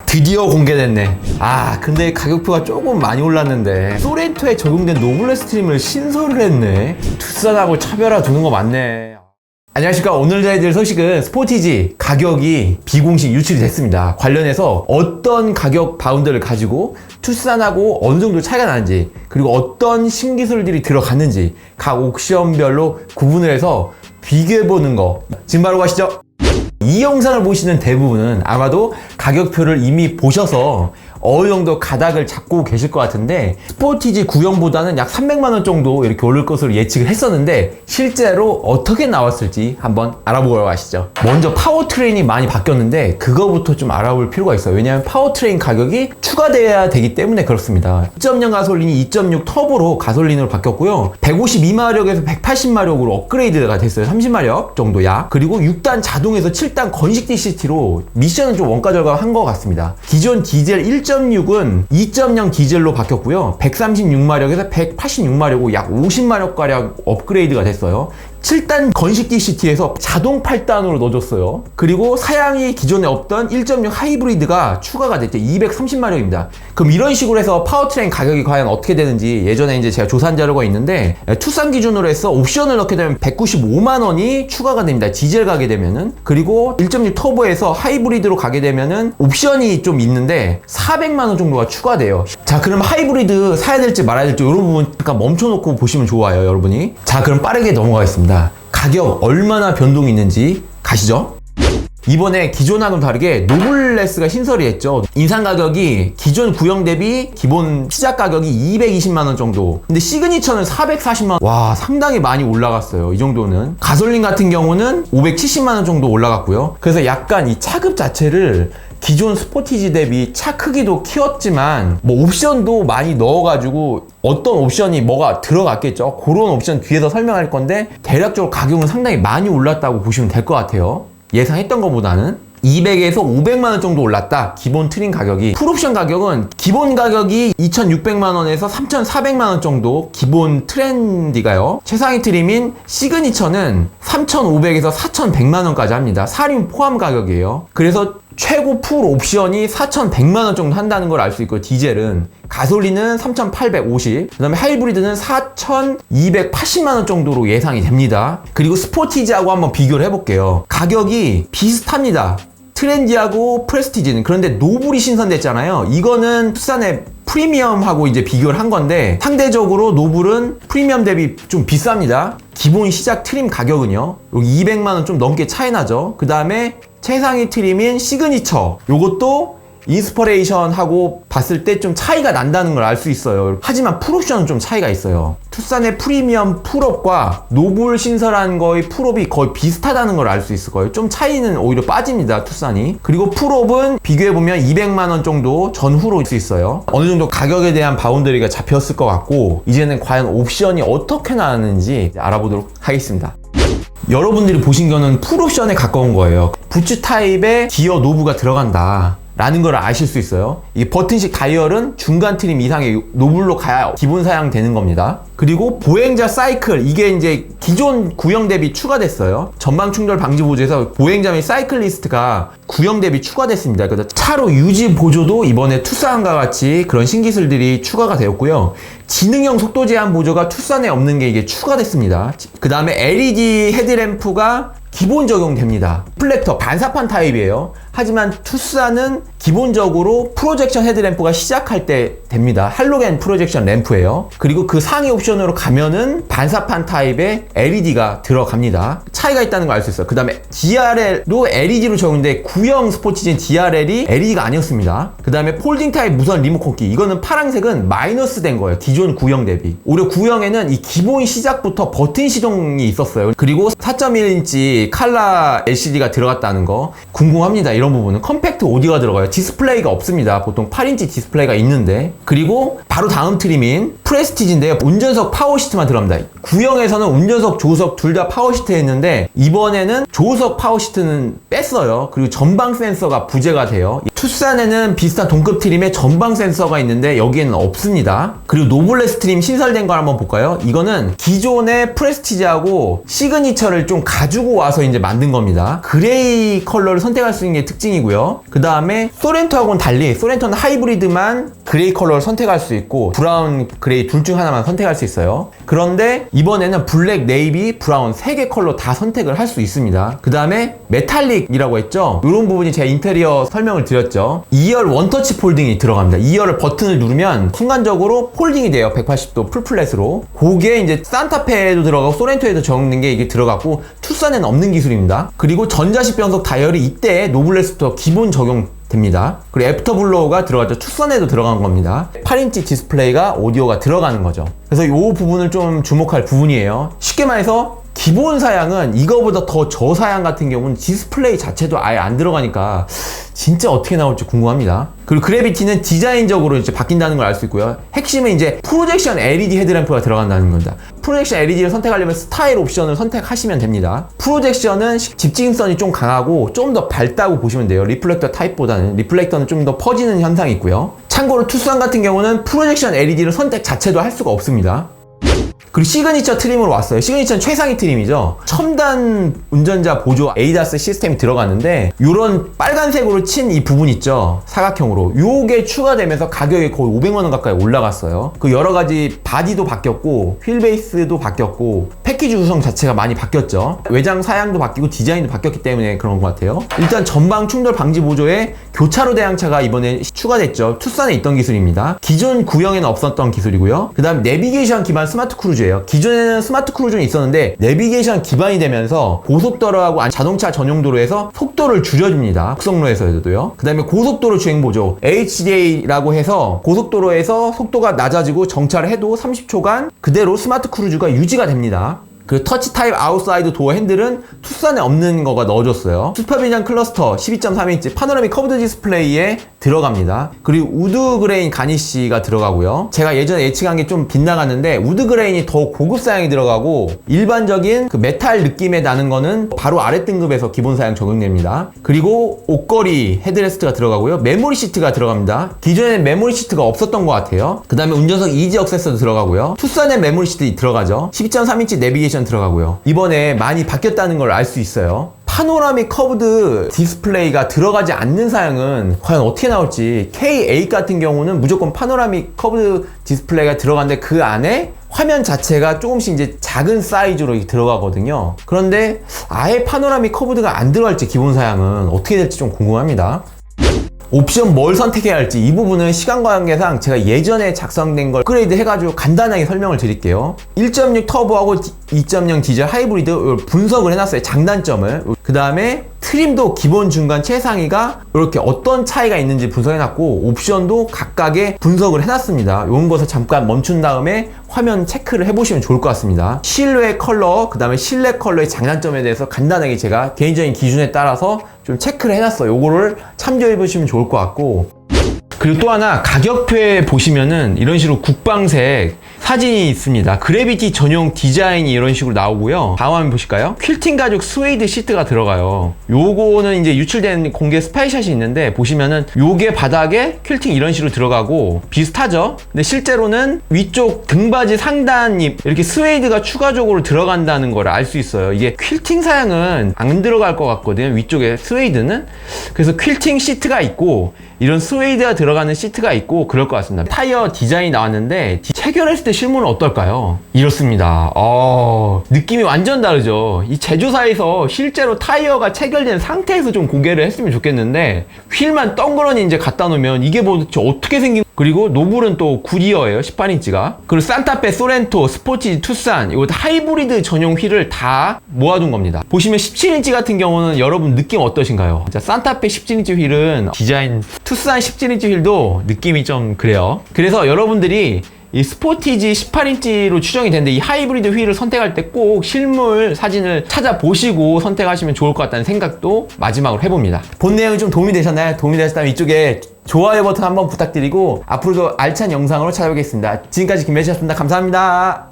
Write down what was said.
드디어 공개됐네. 근데 가격표가 조금 많이 올랐는데 소렌토에 적용된 노블레스 트림을 신설을 했네. 투싼하고 차별화 두는 거 맞네. 안녕하십니까. 오늘 저희들 소식은 스포티지 가격이 비공식 유출이 됐습니다. 관련해서 어떤 가격 바운드를 가지고 투싼하고 어느 정도 차이가 나는지, 그리고 어떤 신기술들이 들어갔는지 각 옥션별로 구분을 해서 비교해보는 거 지금 바로 가시죠. 이 영상을 보시는 대부분은 아마도 가격표를 이미 보셔서 어느 정도 가닥을 잡고 계실 것 같은데, 스포티지 구형보다는 약 300만원 정도 이렇게 오를 것으로 예측을 했었는데 실제로 어떻게 나왔을지 한번 알아보러 가시죠. 먼저 파워트레인이 많이 바뀌었는데 그거부터 좀 알아볼 필요가 있어요. 왜냐하면 파워트레인 가격이 추가돼야 되기 때문에 그렇습니다. 2.0 가솔린이 2.6 터보로 가솔린으로 바뀌었고요. 152마력에서 180마력으로 업그레이드가 됐어요. 30마력 정도야. 그리고 6단 자동에서 7단 건식 DCT로 미션은 좀 원가 절감한 것 같습니다. 기존 디젤 1.6은 2.0 디젤로 바뀌었고요. 136마력에서 186마력으로 약 50마력가량 업그레이드가 됐어요. 7단 건식 DCT에서 자동 8단으로 넣어줬어요. 그리고 사양이 기존에 없던 1.6 하이브리드가 추가가 됐죠. 230마력입니다. 그럼 이런 식으로 해서 파워트레인 가격이 과연 어떻게 되는지 예전에 이제 제가 조사한 자료가 있는데, 투싼 기준으로 해서 옵션을 넣게 되면 195만원이 추가가 됩니다. 디젤 가게 되면은. 그리고 1.6 터보에서 하이브리드로 가게 되면은 옵션이 좀 있는데 400만원 정도가 추가돼요. 자, 그럼 하이브리드 사야 될지 말아야 될지 이런 부분 잠깐 멈춰놓고 보시면 좋아요, 여러분이. 자, 그럼 빠르게 넘어가겠습니다. 가격 얼마나 변동이 있는지 가시죠. 이번에 기존하고는 다르게 노블레스가 신설이 했죠. 인상 가격이 기존 구형 대비 기본 시작 가격이 220만원 정도. 근데 시그니처는 440만원. 와, 상당히 많이 올라갔어요. 이 정도는. 가솔린 같은 경우는 570만원 정도 올라갔고요. 그래서 약간 이 차급 자체를 기존 스포티지 대비 차 크기도 키웠지만 뭐 옵션도 많이 넣어가지고 어떤 옵션이 뭐가 들어갔겠죠. 그런 옵션 뒤에서 설명할 건데 대략적으로 가격은 상당히 많이 올랐다고 보시면 될 것 같아요. 예상했던 것보다는 200에서 500만원 정도 올랐다. 기본 트림 가격이. 풀옵션 가격은 기본 가격이 2,600만원에서 3,400만원 정도 기본 트렌디가요. 최상위 트림인 시그니처는 3,500에서 4,100만원까지 합니다. 사륜 포함 가격이에요. 그래서 최고 풀 옵션이 4,100만원 정도 한다는 걸 알 수 있고, 디젤은 가솔린은 3,850, 그 다음에 하이브리드는 4,280만원 정도로 예상이 됩니다. 그리고 스포티지하고 한번 비교를 해볼게요. 가격이 비슷합니다. 트렌디하고 프레스티지는. 그런데 노블이 신선됐잖아요. 이거는 투싼의 프리미엄하고 이제 비교를 한 건데 상대적으로 노블은 프리미엄 대비 좀 비쌉니다. 기본 시작 트림 가격은요, 200만원 좀 넘게 차이 나죠. 그 다음에 최상위 트림인 시그니처, 요것도 인스퍼레이션하고 봤을 때 좀 차이가 난다는 걸 알 수 있어요. 하지만 풀옵션은 좀 차이가 있어요. 투싼의 프리미엄 풀옵과 노블 신설한 거의 풀옵이 거의 비슷하다는 걸 알 수 있을 거예요. 좀 차이는 오히려 빠집니다, 투싼이. 그리고 풀옵은 비교해보면 200만원 정도 전후로 올 수 있어요. 어느 정도 가격에 대한 바운더리가 잡혔을 것 같고, 이제는 과연 옵션이 어떻게 나왔는지 알아보도록 하겠습니다. 여러분들이 보신 거는 풀옵션에 가까운 거예요. 부츠 타입의 기어 노브가 들어간다 라는 걸 아실 수 있어요. 이 버튼식 다이얼은 중간 트림 이상의 노블로 가야 기본 사양되는 겁니다. 그리고 보행자 사이클, 이게 이제 기존 구형 대비 추가됐어요. 전방 충돌 방지 보조에서 보행자 및 사이클리스트가 구형 대비 추가됐습니다. 그래서 차로 유지 보조도 이번에 투싼과 같이 그런 신기술들이 추가가 되었고요. 지능형 속도 제한 보조가 투싼에 없는 게 이게 추가됐습니다. 그 다음에 LED 헤드램프가 기본 적용됩니다. 플렉터 반사판 타입이에요. 하지만 투싼은 기본적으로 프로젝션 헤드램프가 시작할 때 됩니다. 할로겐 프로젝션 램프예요. 그리고 그 상위 옵션으로 가면은 반사판 타입의 LED가 들어갑니다. 차이가 있다는 걸 알 수 있어요. 그 다음에 DRL도 LED로 적용돼 구형 스포티지인 DRL이 LED가 아니었습니다. 그 다음에 폴딩 타입 무선 리모컨키, 이거는 파란색은 마이너스 된 거예요. 기존 구형 대비. 오히려 구형에는 이 기본 시작부터 버튼 시동이 있었어요. 그리고 4.1인치 칼라 LCD가 들어갔다는 거 궁금합니다. 이런 부분은 컴팩트 오디오가 들어가요. 디스플레이가 없습니다. 보통 8인치 디스플레이가 있는데. 그리고 바로 다음 트림인 프레스티지인데요, 운전석 파워시트만 들어갑니다. 구형에서는 운전석, 조수석 둘 다 파워시트 했는데 이번에는 조수석 파워시트는 뺐어요. 그리고 전방 센서가 부재가 돼요. 투싼에는 비슷한 동급 트림에 전방 센서가 있는데 여기에는 없습니다. 그리고 노블레스 트림 신설된 걸 한번 볼까요? 이거는 기존의 프레스티지하고 시그니처를 좀 가지고 와서 이제 만든 겁니다. 그레이 컬러를 선택할 수 있는 게 특징이고요. 그 다음에 소렌토하고는 달리 소렌토는 하이브리드만 그레이 컬러를 선택할 수 있고 브라운, 그레이 둘 중 하나만 선택할 수 있어요. 그런데 이번에는 블랙, 네이비, 브라운 3개 컬러 다 선택을 할 수 있습니다. 그 다음에 메탈릭이라고 했죠. 이런 부분이 제가 인테리어 설명을 드렸죠. 2열 원터치 폴딩이 들어갑니다. 2열을 버튼을 누르면 순간적으로 폴딩이 돼요. 180도 풀플랫으로. 그게 이제 산타페에도 들어가고 소렌토에도 적용된 게 이게 들어갔고 투싼에는 없는 기술입니다. 그리고 전자식 변속 다이얼이 이때 노블레스부터 기본 적용됩니다. 그리고 애프터블로우가 들어갔죠. 투싼에도 들어간 겁니다. 8인치 디스플레이가 오디오가 들어가는 거죠. 그래서 이 부분을 좀 주목할 부분이에요. 쉽게 말해서 기본 사양은 이거보다 더 저사양 같은 경우는 디스플레이 자체도 아예 안 들어가니까 진짜 어떻게 나올지 궁금합니다. 그리고 그래비티는 디자인적으로 이제 바뀐다는 걸 알 수 있고요. 핵심은 이제 프로젝션 LED 헤드램프가 들어간다는 겁니다. 프로젝션 LED를 선택하려면 스타일 옵션을 선택하시면 됩니다. 프로젝션은 집중성이 좀 강하고 좀 더 밝다고 보시면 돼요. 리플렉터 타입보다는. 리플렉터는 좀 더 퍼지는 현상이 있고요. 참고로 투싼 같은 경우는 프로젝션 LED를 선택 자체도 할 수가 없습니다. 그리고 시그니처 트림으로 왔어요. 시그니처는 최상위 트림이죠. 첨단 운전자 보조 ADAS 시스템이 들어갔는데 이런 빨간색으로 친 이 부분 있죠. 사각형으로. 요게 추가되면서 가격이 거의 500만원 가까이 올라갔어요. 그 여러가지 바디도 바뀌었고 휠베이스도 바뀌었고 패키지 구성 자체가 많이 바뀌었죠. 외장 사양도 바뀌고 디자인도 바뀌었기 때문에 그런 것 같아요. 일단 전방 충돌 방지 보조에 교차로 대항차가 이번에 추가됐죠. 투싼에 있던 기술입니다. 기존 구형에는 없었던 기술이고요. 그 다음 내비게이션 기반 스마트 크루즈예요. 기존에는 스마트 크루즈는 있었는데 내비게이션 기반이 되면서 고속도로하고 자동차 전용 도로에서 속도를 줄여줍니다. 국성로에서도요. 그 다음에 고속도로 주행 보조 HDA라고 해서 고속도로에서 속도가 낮아지고 정차를 해도 30초간 그대로 스마트 크루즈가 유지가 됩니다. 그 터치 타입 아웃사이드 도어 핸들은 투싼에 없는 거가 넣어줬어요. 슈퍼비전 클러스터 12.3인치 파노라믹 커브드 디스플레이에 들어갑니다. 그리고 우드 그레인 가니쉬가 들어가고요. 제가 예전에 예측한 게 좀 빗나갔는데 우드 그레인이 더 고급 사양이 들어가고 일반적인 그 메탈 느낌에 나는 거는 바로 아래 등급에서 기본 사양 적용됩니다. 그리고 옷걸이 헤드레스트가 들어가고요. 메모리 시트가 들어갑니다. 기존에는 메모리 시트가 없었던 것 같아요. 그 다음에 운전석 이지 액세서도 들어가고요. 투싼에 메모리 시트 들어가죠. 12.3인치 내비게이션 들어가고요. 이번에 많이 바뀌었다는 걸 알 수 있어요. 파노라믹 커브드 디스플레이가 들어가지 않는 사양은 과연 어떻게 나올지. K8 같은 경우는 무조건 파노라믹 커브드 디스플레이가 들어가는데 그 안에 화면 자체가 조금씩 이제 작은 사이즈로 들어가거든요. 그런데 아예 파노라믹 커브드가 안 들어갈지 기본 사양은 어떻게 될지 좀 궁금합니다. 옵션 뭘 선택해야 할지 이 부분은 시간 관계상 제가 예전에 작성된 걸 업그레이드 해가지고 간단하게 설명을 드릴게요. 1.6 터보하고 2.0 디젤 하이브리드 분석을 해놨어요. 장단점을. 그 다음에 트림도 기본, 중간, 최상위가 이렇게 어떤 차이가 있는지 분석해놨고 옵션도 각각의 분석을 해놨습니다. 이런 것을 잠깐 멈춘 다음에 화면 체크를 해보시면 좋을 것 같습니다. 실외 컬러, 그 다음에 실내 컬러의 장단점에 대해서 간단하게 제가 개인적인 기준에 따라서 좀 체크를 해놨어요. 요거를 참조해보시면 좋을 것 같고, 그리고 또 하나 가격표에 보시면은 이런 식으로 국방색 사진이 있습니다. 그래비티 전용 디자인이 이런 식으로 나오고요. 다음 화면 보실까요? 퀼팅 가죽 스웨이드 시트가 들어가요. 요거는 이제 유출된 공개 스파이샷이 있는데 보시면은 요게 바닥에 퀼팅 이런 식으로 들어가고 비슷하죠? 근데 실제로는 위쪽 등받이 상단이 이렇게 스웨이드가 추가적으로 들어간다는 걸 알 수 있어요. 이게 퀼팅 사양은 안 들어갈 것 같거든요. 위쪽에 스웨이드는. 그래서 퀼팅 시트가 있고 이런 스웨이드가 들어가는 시트가 있고 그럴 것 같습니다. 타이어 디자인이 나왔는데 체결했을 때 실물은 어떨까요? 이렇습니다. 느낌이 완전 다르죠. 이 제조사에서 실제로 타이어가 체결된 상태에서 좀 공개를 했으면 좋겠는데 휠만 덩그러니 이제 갖다 놓으면 이게 뭐 어떻게 생긴. 그리고 노블은 또 구리어예요. 18인치가. 그리고 산타페, 소렌토, 스포티지, 투싼 이거 하이브리드 전용 휠을 다 모아둔 겁니다. 보시면 17인치 같은 경우는 여러분 느낌 어떠신가요? 자, 산타페 17인치 휠은 디자인, 투싼 17인치 휠도 느낌이 좀 그래요. 그래서 여러분들이 이 스포티지 18인치로 추정이 되는데 이 하이브리드 휠을 선택할 때 꼭 실물 사진을 찾아보시고 선택하시면 좋을 것 같다는 생각도 마지막으로 해봅니다. 본 내용이 좀 도움이 되셨나요? 도움이 되셨다면 이쪽에 좋아요 버튼 한번 부탁드리고 앞으로도 알찬 영상으로 찾아오겠습니다. 지금까지 김매시였습니다. 감사합니다.